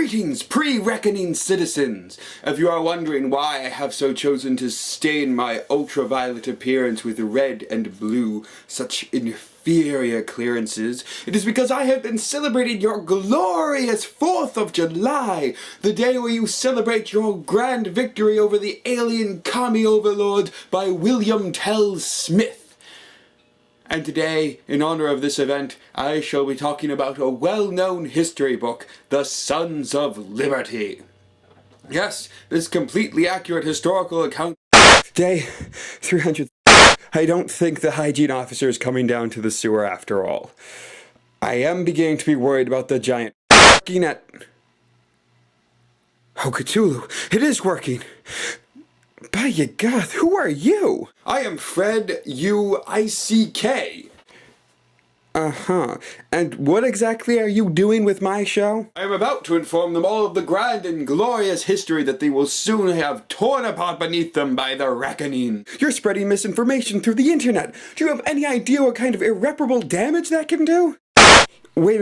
Greetings, pre-reckoning citizens! If you are wondering why I have so chosen to stain my ultraviolet appearance with red and blue, such inferior clearances, it is because I have been celebrating your glorious 4th of July, the day where you celebrate your grand victory over the alien commie overlord by William Tell Smith. And today, in honor of this event, I shall be talking about a well-known history book, The Sons of Liberty. Yes, this completely accurate historical account. Day 300. I don't think the hygiene officer is coming down to the sewer after all. I am beginning to be worried about the giant working at... Oh, Cthulhu, it is working! By Yagath, who are you? I am Fred U-I-C-K. And what exactly are you doing with my show? I am about to inform them all of the grand and glorious history that they will soon have torn apart beneath them by the reckoning. You're spreading misinformation through the internet. Do you have any idea what kind of irreparable damage that can do? Wait.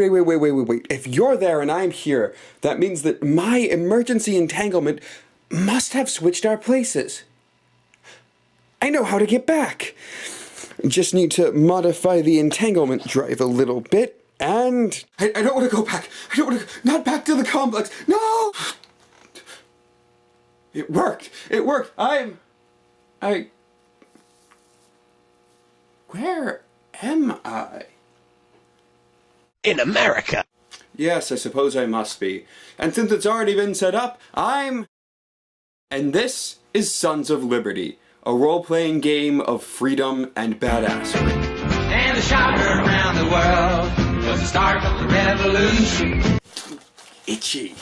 If you're there and I'm here, that means that my emergency entanglement must have switched our places. I know how to get back. Just need to modify the entanglement drive a little bit, and... I don't want to go back. I don't want to... Not back to the complex. No! It worked. It worked. Where am I? In America. Yes, I suppose I must be. And since it's already been set up, And this is Sons of Liberty, a role-playing game of freedom and badassery. And the shocker around the world was the start of the revolution. Itchy.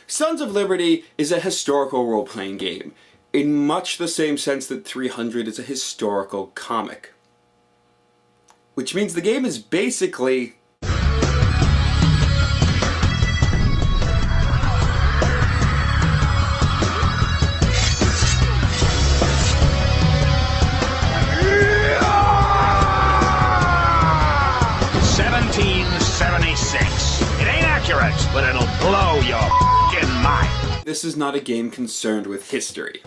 Sons of Liberty is a historical role-playing game, in much the same sense that 300 is a historical comic. Which means the game is basically... It ain't accurate, but it'll blow your f***ing mind. This is not a game concerned with history.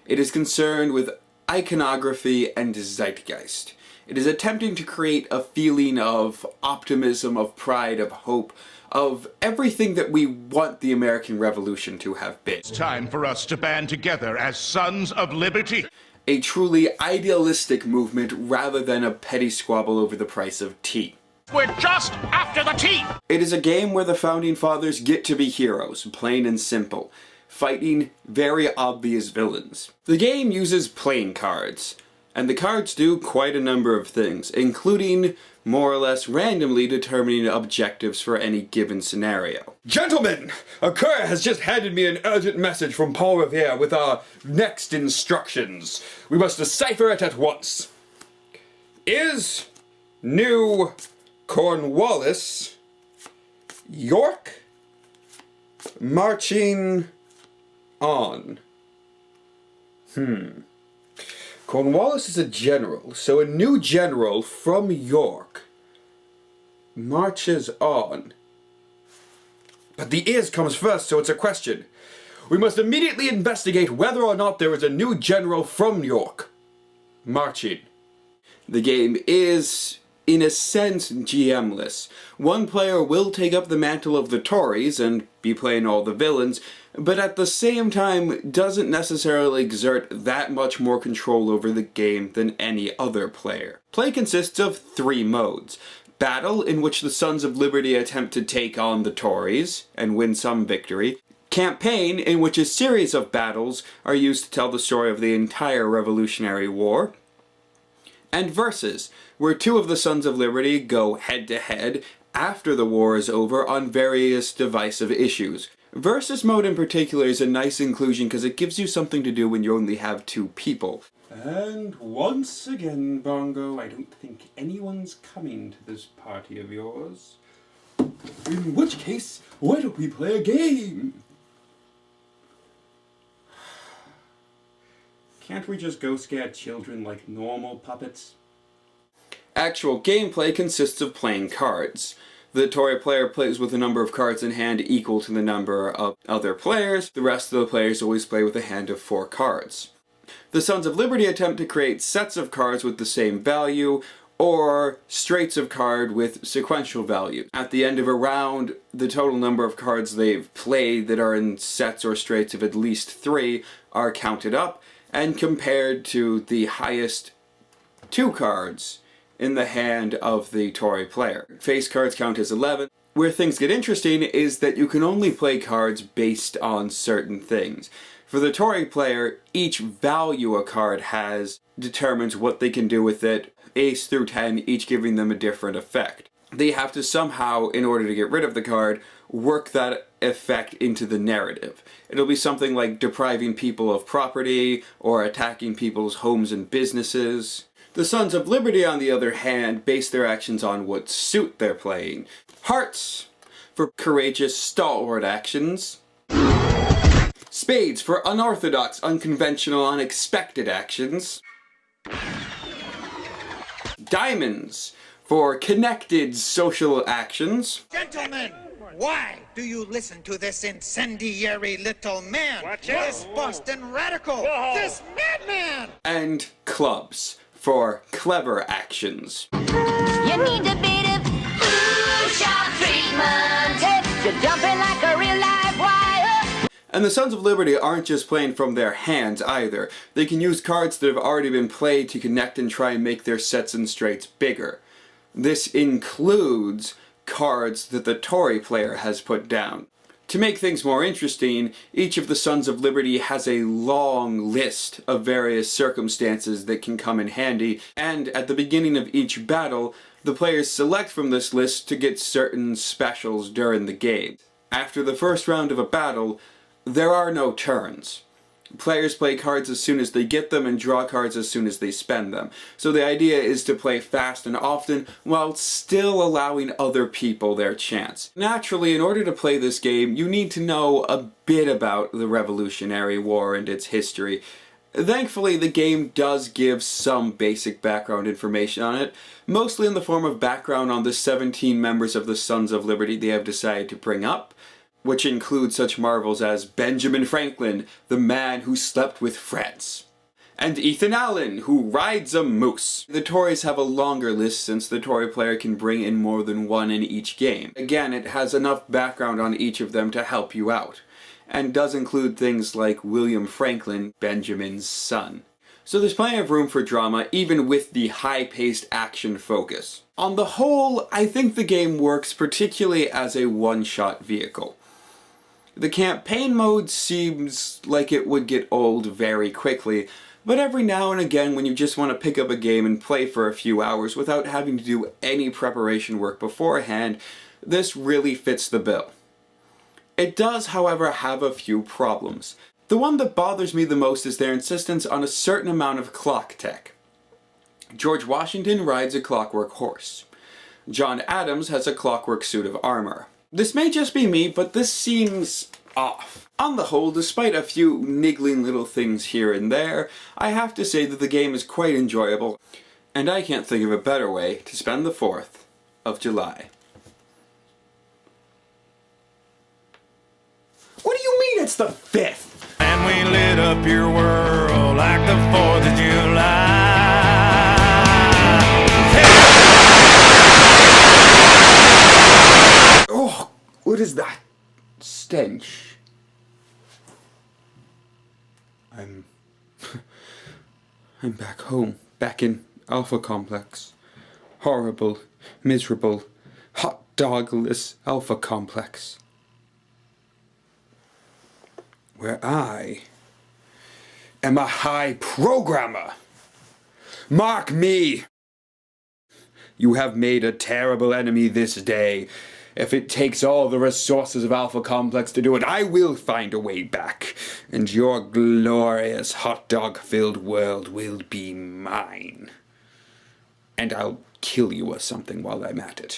It is concerned with iconography and zeitgeist. It is attempting to create a feeling of optimism, of pride, of hope, of everything that we want the American Revolution to have been. It's time for us to band together as Sons of Liberty. A truly idealistic movement rather than a petty squabble over the price of tea. We're just after the tea! It is a game where the Founding Fathers get to be heroes, plain and simple, fighting very obvious villains. The game uses playing cards, and the cards do quite a number of things, including more or less randomly determining objectives for any given scenario. Gentlemen, a courier has just handed me an urgent message from Paul Revere with our next instructions. We must decipher it at once. Is New Cornwallis, York, marching on. Cornwallis is a general, so a new general from York marches on. But the is comes first, so it's a question. We must immediately investigate whether or not there is a new general from York marching. The game is, in a sense, GM-less. One player will take up the mantle of the Tories and be playing all the villains, but at the same time doesn't necessarily exert that much more control over the game than any other player. Play consists of 3 modes. Battle, in which the Sons of Liberty attempt to take on the Tories and win some victory. Campaign, in which a series of battles are used to tell the story of the entire Revolutionary War. And Versus, where 2 of the Sons of Liberty go head-to-head after the war is over on various divisive issues. Versus mode in particular is a nice inclusion because it gives you something to do when you only have 2 people. And once again, Bongo, I don't think anyone's coming to this party of yours. In which case, why don't we play a game? Can't we just go scare children like normal puppets? Actual gameplay consists of playing cards. The Tory player plays with a number of cards in hand equal to the number of other players. The rest of the players always play with a hand of 4 cards. The Sons of Liberty attempt to create sets of cards with the same value, or straights of card with sequential value. At the end of a round, the total number of cards they've played that are in sets or straights of at least 3 are counted up and compared to the highest 2 cards in the hand of the Tory player. Face cards count as 11. Where things get interesting is that you can only play cards based on certain things. For the Tory player, each value a card has determines what they can do with it, ace through 10, each giving them a different effect. They have to somehow, in order to get rid of the card, work that effect into the narrative. It'll be something like depriving people of property, or attacking people's homes and businesses. The Sons of Liberty, on the other hand, base their actions on what suit they're playing. Hearts, for courageous, stalwart actions. Spades, for unorthodox, unconventional, unexpected actions. Diamonds, for connected social actions. Gentlemen, why do you listen to this incendiary little man? This Boston radical, this madman! And clubs, for clever actions. You need a bit of Shcok Treatment. You're jumping like a real live wire. And the Sons of Liberty aren't just playing from their hands either. They can use cards that have already been played to connect and try and make their sets and straights bigger. This includes cards that the Tory player has put down. To make things more interesting, each of the Sons of Liberty has a long list of various circumstances that can come in handy, and at the beginning of each battle, the players select from this list to get certain specials during the game. After the first round of a battle, there are no turns. Players play cards as soon as they get them and draw cards as soon as they spend them. So the idea is to play fast and often while still allowing other people their chance. Naturally, in order to play this game, you need to know a bit about the Revolutionary War and its history. Thankfully, the game does give some basic background information on it, mostly in the form of background on the 17 members of the Sons of Liberty they have decided to bring up, which includes such marvels as Benjamin Franklin, the man who slept with France, and Ethan Allen, who rides a moose. The Tories have a longer list since the Tory player can bring in more than one in each game. Again, it has enough background on each of them to help you out, and does include things like William Franklin, Benjamin's son. So there's plenty of room for drama, even with the high-paced action focus. On the whole, I think the game works particularly as a one-shot vehicle. The campaign mode seems like it would get old very quickly, but every now and again when you just want to pick up a game and play for a few hours without having to do any preparation work beforehand, this really fits the bill. It does, however, have a few problems. The one that bothers me the most is their insistence on a certain amount of clock tech. George Washington rides a clockwork horse. John Adams has a clockwork suit of armor. This may just be me, but this seems off. On the whole, despite a few niggling little things here and there, I have to say that the game is quite enjoyable, and I can't think of a better way to spend the 4th of July. What do you mean it's the 5th? And we lit up your world like the 4th of July. Oh, what is that stench? I'm back home, back in Alpha Complex. Horrible, miserable, hot dogless Alpha Complex. Where I am a high programmer. Mark me! You have made a terrible enemy this day. If it takes all the resources of Alpha Complex to do it, I will find a way back, and your glorious hot dog-filled world will be mine. And I'll kill you or something while I'm at it.